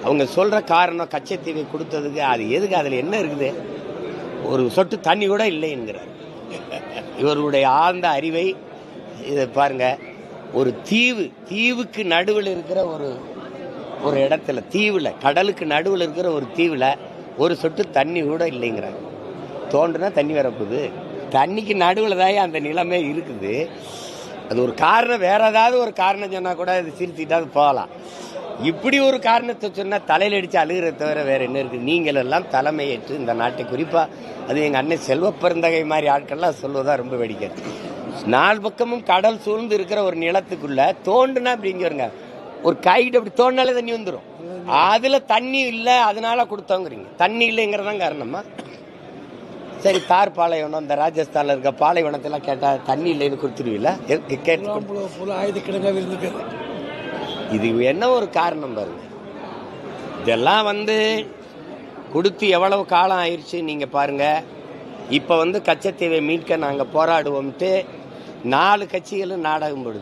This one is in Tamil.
அவங்க சொல்கிற காரணம் கச்சத்தீவை கொடுத்ததுக்கு அது எதுக்கு, அதில் என்ன இருக்குது, ஒரு சொட்டு தண்ணி கூட இல்லைங்கிறார். இவருடைய ஆழ்ந்த அறிவை இதை பாருங்க. ஒரு தீவுக்கு நடுவில் இருக்கிற ஒரு இடத்துல, தீவில், கடலுக்கு நடுவில் இருக்கிற ஒரு தீவில் ஒரு சொட்டு தண்ணி கூட இல்லைங்கிறாங்க. தோண்டுனா தண்ணி வரப்போகுது. தண்ணிக்கு நடுவில் தான் அந்த நிலைமை இருக்குது. அது ஒரு காரணம், வேற ஏதாவது ஒரு காரணம் சொன்னால் கூட அது சிரிச்சுட்டாவது போகலாம். இப்படி ஒரு காரணத்தை சொன்னால் தலையில் அடித்து அழுகிறத தவிர வேறு என்ன இருக்குது? நீங்கள் எல்லாம் தலைமையேற்று இந்த நாட்டை, குறிப்பாக அது எங்கள் அண்ணன் செல்வ பெருந்தகை மாதிரி ஆட்கள்லாம் சொல்வதாக ரொம்ப வேடிக்கை. 4 பக்கமும் கடல் சூழ்ந்து இருக்கிற ஒரு நிலத்துக்குள்ள தோண்டுனா அப்படிங்கிறங்க, ஒரு கைட்டு அப்படி தோண்டினாலே தண்ணி வந்துடும். அதில் தண்ணி இல்லை, அதனால கொடுத்தோங்கிறீங்க. தண்ணி இல்லைங்கிறதான் காரணமா? சரி, தார் பாலைவனம், இந்த ராஜஸ்தானில் இருக்க பாலைவனத்தெல்லாம் கேட்டால் தண்ணி இல்லைன்னு கொடுத்துருவீங்களா? இது என்ன ஒரு காரணம் பாருங்க. இதெல்லாம் கொடுத்து எவ்வளவு காலம் ஆயிடுச்சு நீங்கள் பாருங்க. இப்போ கச்சத்தீவை மீட்க நாங்கள் போராடுவோம்ட்டு 4 கட்சிகளும் நாடகம் போடுது.